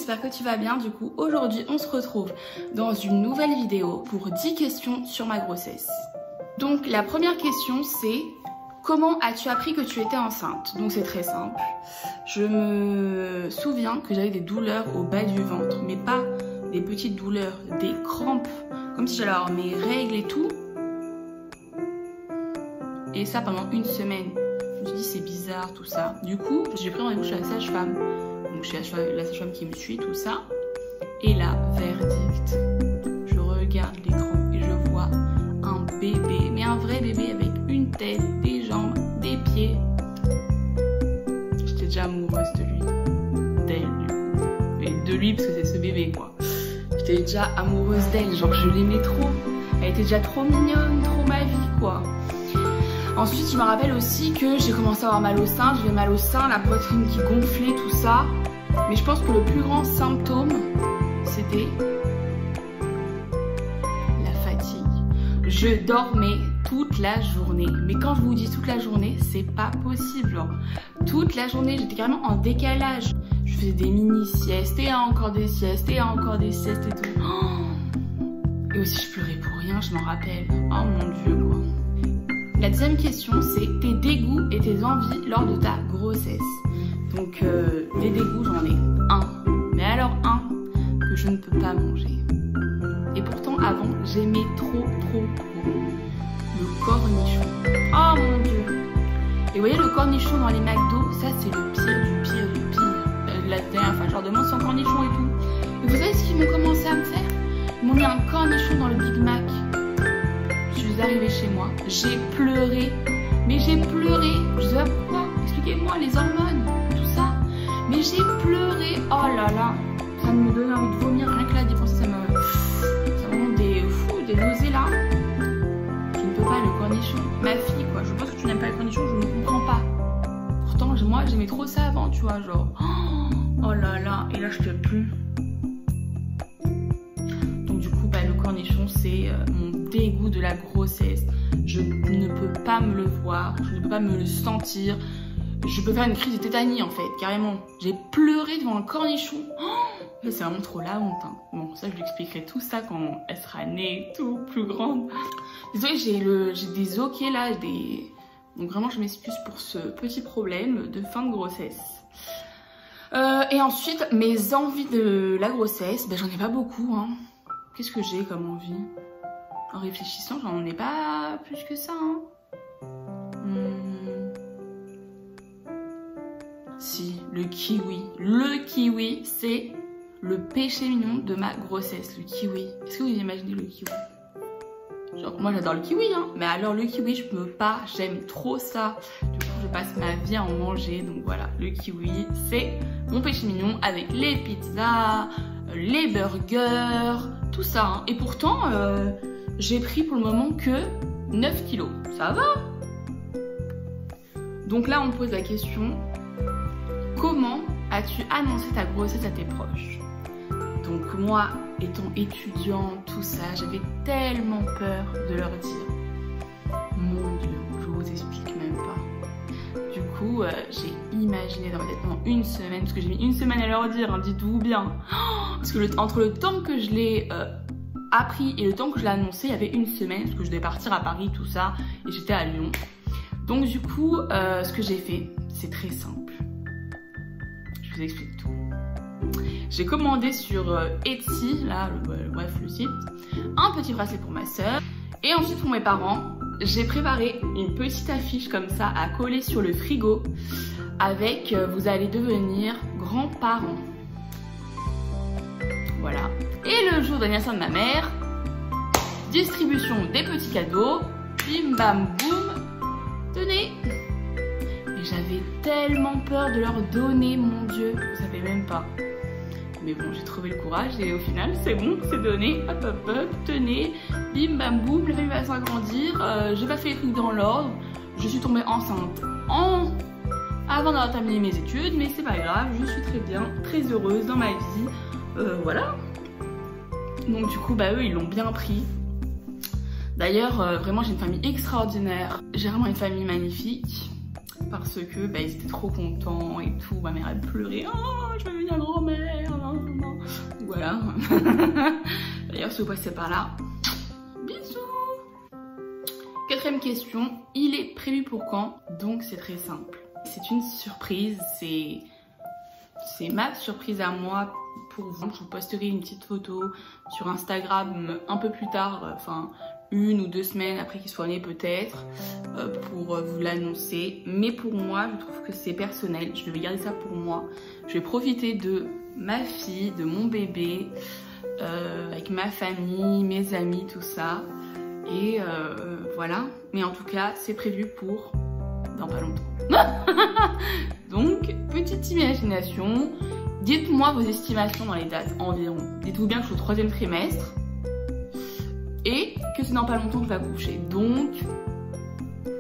j'espère que tu vas bien. Du coup, aujourd'hui, on se retrouve dans une nouvelle vidéo pour 10 questions sur ma grossesse. Donc, la première question, c'est comment as-tu appris que tu étais enceinte? Donc, c'est très simple. Je me souviens que j'avais des douleurs au bas du ventre, mais pas des petites douleurs, des crampes, comme si j'allais avoir mes règles et tout. Et ça pendant une semaine. Je me suis dit, c'est bizarre tout ça. Du coup, j'ai pris rendez-vous chez la sage-femme. Donc, chez la sage-femme qui me suit, tout ça. Et là, verdict. Je regarde l'écran et je vois un bébé. Mais un vrai bébé avec une tête, des jambes, des pieds. J'étais déjà amoureuse de lui. D'elle, du coup. Et de lui, parce que c'est ce bébé, quoi. J'étais déjà amoureuse d'elle. Genre, je l'aimais trop. Elle était déjà trop mignonne, trop ma vie, quoi. Ensuite, je me rappelle aussi que j'ai commencé à avoir mal au sein. J'avais mal au sein, la poitrine qui gonflait, tout ça. Mais je pense que le plus grand symptôme, c'était la fatigue. Je dormais toute la journée. Mais quand je vous dis toute la journée, c'est pas possible. Genre, toute la journée, j'étais carrément en décalage. Je faisais des mini-siestes et encore des siestes et encore des siestes et tout. Oh, et aussi, je pleurais pour rien, je m'en rappelle. Oh mon Dieu, quoi. La deuxième question, c'est tes dégoûts et tes envies lors de ta grossesse. Donc, des dégoûts, j'en ai un. Mais alors un que je ne peux pas manger. Et pourtant, avant, j'aimais trop le cornichon. Oh mon Dieu. Et vous voyez, le cornichon dans les McDo, ça, c'est le pire du pire du pire. La dernière fois, je leur demande sans cornichon et tout. Et vous savez ce qu'ils m'ont commencé à me faire? Ils m'ont mis un cornichon dans le Big Mac. Arrivée chez moi, j'ai pleuré, mais j'ai pleuré, je sais pas pourquoi, expliquez-moi les hormones, tout ça, mais j'ai pleuré, oh là là, ça me donnait envie de vomir, rien que là d'y penser, ça me rend des nausées là. Je ne peux pas le cornichon, ma fille quoi, je pense que tu n'aimes pas le cornichon, je ne comprends pas. Pourtant moi j'aimais trop ça avant, tu vois, genre, oh là là, et là je peux plus. Donc du coup, le cornichon c'est mon dégoût de la grossesse. Je ne peux pas me le voir, je ne peux pas me le sentir. Je peux faire une crise de tétanie en fait, carrément. J'ai pleuré devant un cornichon. Oh, c'est vraiment trop la honte. Hein. Bon, ça je lui expliquerai tout ça quand elle sera née, tout plus grande. Désolée, j'ai des OK là, donc vraiment je m'excuse pour ce petit problème de fin de grossesse. Et ensuite, mes envies de la grossesse, j'en ai pas beaucoup. Hein. Qu'est-ce que j'ai comme envie? En réfléchissant, j'en ai pas plus que ça. Hein. Si, le kiwi. Le kiwi, c'est le péché mignon de ma grossesse, le kiwi. Est-ce que vous imaginez le kiwi? Genre, moi j'adore le kiwi, hein. Mais alors le kiwi, je peux pas, j'aime trop ça. Du coup, je passe ma vie à en manger. Donc voilà, le kiwi, c'est mon péché mignon avec les pizzas, les burgers, tout ça. Hein. Et pourtant... j'ai pris pour le moment que 9 kilos. Ça va? Donc là, on me pose la question, comment as-tu annoncé ta grossesse à tes proches? Donc moi, étant étudiante, tout ça, j'avais tellement peur de leur dire. Mon Dieu, je vous explique même pas. Du coup, j'ai imaginé dans ma tête pendant une semaine, parce que j'ai mis une semaine à leur dire, hein, dites-vous bien. Parce que entre le temps que je l'ai... appris et le temps que je l'ai annoncé, il y avait une semaine parce que je devais partir à Paris, tout ça, et j'étais à Lyon. Donc du coup, ce que j'ai fait, c'est très simple. Je vous explique tout. J'ai commandé sur Etsy, là, bref, le site, un petit bracelet pour ma soeur. Et ensuite pour mes parents, j'ai préparé une petite affiche comme ça à coller sur le frigo avec vous allez devenir grands-parents. Voilà. Et le jour d'anniversaire de ma mère, distribution des petits cadeaux, bim bam boum, tenez. Et j'avais tellement peur de leur donner, mon Dieu, vous savez même pas. Mais bon, j'ai trouvé le courage et au final, c'est bon, c'est donné, hop hop hop, tenez, bim bam boum, la famille va s'agrandir, j'ai pas fait les trucs dans l'ordre, je suis tombée enceinte avant d'avoir terminé mes études, mais c'est pas grave, je suis très bien, très heureuse dans ma vie, voilà. Donc du coup, eux, ils l'ont bien pris. D'ailleurs, vraiment, j'ai une famille extraordinaire. J'ai vraiment une famille magnifique. Parce que, ils étaient trop contents et tout. Ma mère, elle pleurait. Oh, je veux devenir grand-mère. D'ailleurs, si vous passez par là, bisous. 4e question, il est prévu pour quand? Donc c'est très simple. C'est une surprise, c'est ma surprise à moi pour vous. Je vous posterai une petite photo sur Instagram un peu plus tard, enfin 1 ou 2 semaines après qu'il soit né peut-être, pour vous l'annoncer. Mais pour moi, je trouve que c'est personnel, je vais garder ça pour moi. Je vais profiter de ma fille, de mon bébé, avec ma famille, mes amis, tout ça. Et voilà, mais en tout cas, c'est prévu pour dans pas longtemps. Donc, petite imagination. Dites-moi vos estimations dans les dates environ. Dites-vous bien que je suis au 3e trimestre et que c'est dans pas longtemps que je vais accoucher. Donc,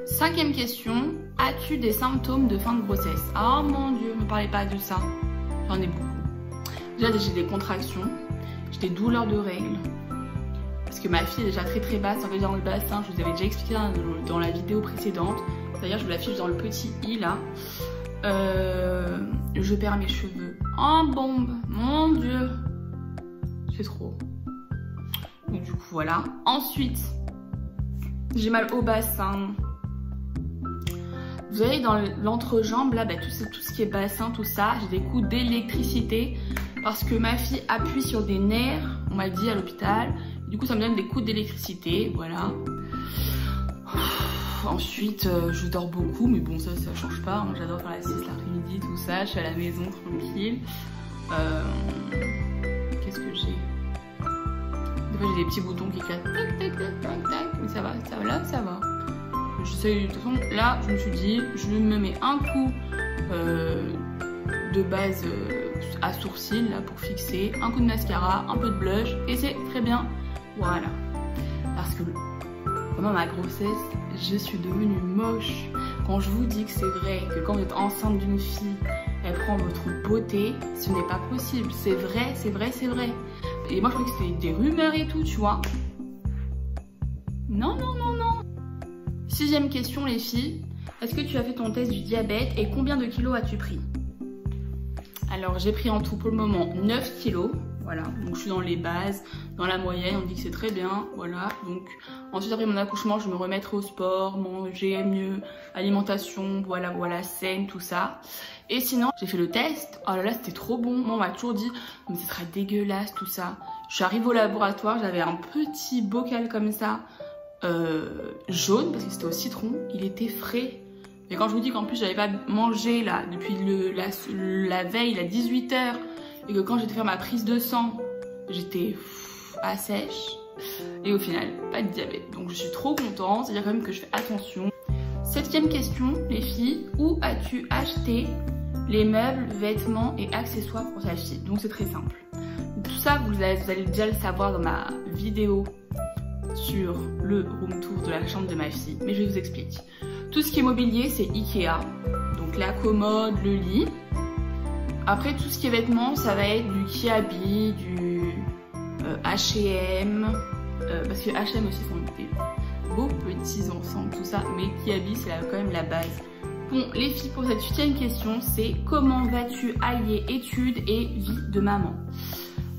5e question. As-tu des symptômes de fin de grossesse? Oh mon Dieu, ne me parlez pas de ça. J'en ai beaucoup. Déjà, j'ai des contractions, j'ai des douleurs de règles. Parce que ma fille est déjà très basse, ça veut dire dans le bassin, je vous avais déjà expliqué dans la vidéo précédente. D'ailleurs, je vous l'affiche dans le petit i là. Je perds mes cheveux. En bombe, mon Dieu. C'est trop. Donc du coup, voilà. Ensuite, j'ai mal au bassin. Vous voyez, dans l'entrejambe, là, bah, tout ce qui est bassin, tout ça, j'ai des coups d'électricité. Parce que ma fille appuie sur des nerfs, on m'a dit à l'hôpital. Du coup, ça me donne des coups d'électricité, voilà. Ensuite, je dors beaucoup, mais bon, ça change pas. Moi, j'adore faire la sieste l'après-midi, tout ça. Je suis à la maison, tranquille. Qu'est-ce que j'ai? Des fois, j'ai des petits boutons qui claquent. Tac, tac, tac, tac, tac. Mais ça va, là, ça va. De toute façon, là, je me suis dit, je me mets un coup de base à sourcils, là, pour fixer. Un coup de mascara, un peu de blush, et c'est très bien. Voilà. Parce que pendant ma grossesse, je suis devenue moche. Quand je vous dis que c'est vrai, que quand vous êtes enceinte d'une fille, elle prend votre beauté, ce n'est pas possible. C'est vrai, c'est vrai, c'est vrai. Et moi, je croyais que c'était des rumeurs et tout, tu vois. Non, non, non, non. 6e question, les filles. Est-ce que tu as fait ton test du diabète et combien de kilos as-tu pris? Alors, j'ai pris en tout pour le moment 9 kilos. Voilà, donc je suis dans les bases, dans la moyenne, on dit que c'est très bien, voilà. Donc ensuite après mon accouchement, je me remettrai au sport, manger mieux, alimentation, voilà, saine, tout ça. Et sinon, j'ai fait le test, oh là là, c'était trop bon. Moi, on m'a toujours dit, mais ce sera dégueulasse, tout ça. Je suis arrivée au laboratoire, j'avais un petit bocal comme ça, jaune, parce que c'était au citron, il était frais. Mais quand je vous dis qu'en plus, j'avais pas mangé là, depuis la veille, à 18 h, et que quand j'étais faire ma prise de sang, j'étais à sèche. Et au final, pas de diabète. Donc je suis trop contente, c'est-à-dire quand même que je fais attention. 7e question, les filles. Où as-tu acheté les meubles, vêtements et accessoires pour ta fille? Donc c'est très simple. Tout ça, vous allez déjà le savoir dans ma vidéo sur le room tour de la chambre de ma fille. Mais je vous explique. Tout ce qui est mobilier, c'est Ikea. Donc la commode, le lit. Après, tout ce qui est vêtements, ça va être du Kiabi, du H&M, parce que H&M aussi font des beaux petits ensembles, tout ça, mais Kiabi, c'est quand même la base. Bon, les filles, pour cette 8e question, c'est comment vas-tu allier études et vie de maman?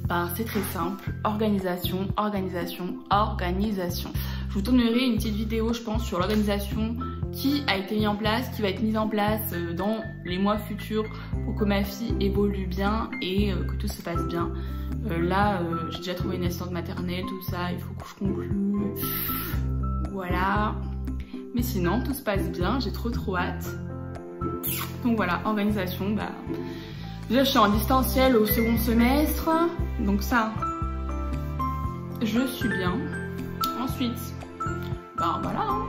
Ben, c'est très simple, organisation, organisation, organisation. Je vous tournerai une petite vidéo, je pense, sur l'organisation qui a été mise en place, qui va être mise en place dans les mois futurs pour que ma fille évolue bien et que tout se passe bien. Là, j'ai déjà trouvé une assistante maternelle, tout ça, il faut que je conclue. Voilà. Mais sinon, tout se passe bien, j'ai trop hâte. Donc voilà, organisation, bah... Déjà, je suis en distanciel au 2e semestre, donc ça, je suis bien. Ensuite, ben voilà, hein.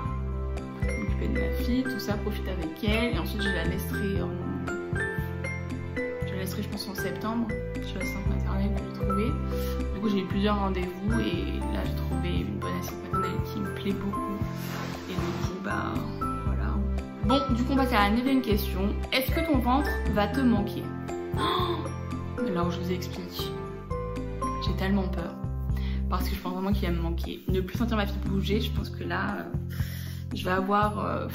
M'occuper de ma fille, tout ça, profiter avec elle. Et ensuite, je la laisserai je pense en septembre. Je suis l'assistante maternelle que j'ai trouvée. Du coup, j'ai eu plusieurs rendez-vous et là, j'ai trouvé une bonne assistante maternelle qui me plaît beaucoup. Et du coup, bah voilà. Bon, du coup, on passe à la 9e question. Est-ce que ton ventre va te manquer? Alors, je vous explique. J'ai tellement peur. Parce que je pense vraiment qu'il va me manquer. Ne plus sentir ma fille bouger, je pense que là, je vais avoir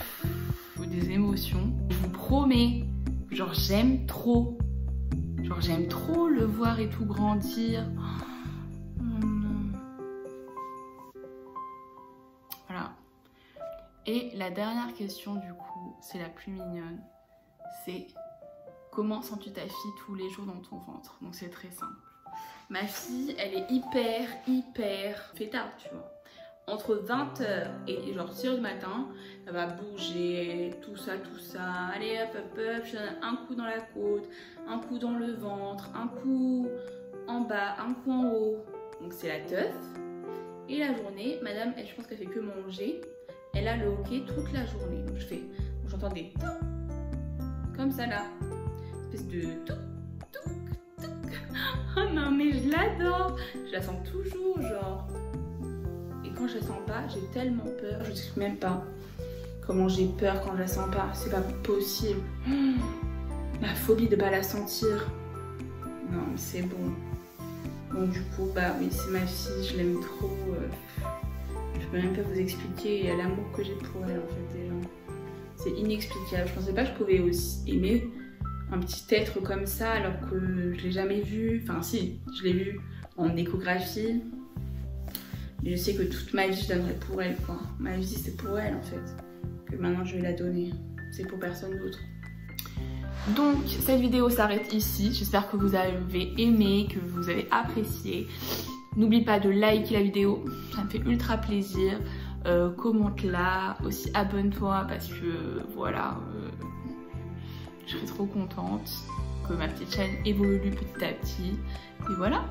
des émotions. Je vous promets, genre j'aime trop. Genre j'aime trop le voir et tout grandir. Et la dernière question du coup, c'est la plus mignonne, c'est comment sens-tu ta fille tous les jours dans ton ventre? Donc c'est très simple. Ma fille, elle est hyper fêtarde, tu vois. Entre 20h et genre 6h du matin, elle va bouger, tout ça. Allez hop, je donne un coup dans la côte, un coup dans le ventre, un coup en bas, un coup en haut. Donc c'est la teuf. Et la journée, madame, elle, je pense qu'elle fait que manger. Elle a le hockey toute la journée. Donc j'entends des touc, comme ça là. Espèce de touc. Oh non mais je l'adore. Je la sens toujours genre. Et quand je la sens pas, j'ai tellement peur. Je ne sais même pas comment j'ai peur quand je la sens pas. C'est pas possible. La phobie de pas la sentir. Non mais c'est bon. Donc du coup, bah oui, c'est ma fille, je l'aime trop. Je peux même pas vous expliquer l'amour que j'ai pour elle en fait déjà. C'est inexplicable. Je pensais pas que je pouvais aussi aimer un petit être comme ça alors que je l'ai jamais vu. Enfin si, je l'ai vu en échographie. Mais je sais que toute ma vie je donnerais pour elle quoi. Ma vie c'est pour elle en fait. Que maintenant je vais la donner. C'est pour personne d'autre. Donc cette vidéo s'arrête ici. J'espère que vous avez aimé, que vous avez apprécié. N'oublie pas de liker la vidéo, ça me fait ultra plaisir. Commente-la, aussi abonne-toi parce que voilà, je serais trop contente que ma petite chaîne évolue petit à petit. Et voilà.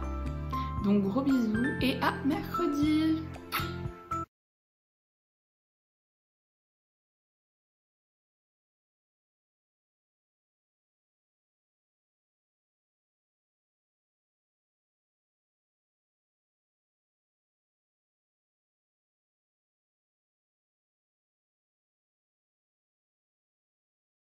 Donc gros bisous et à mercredi.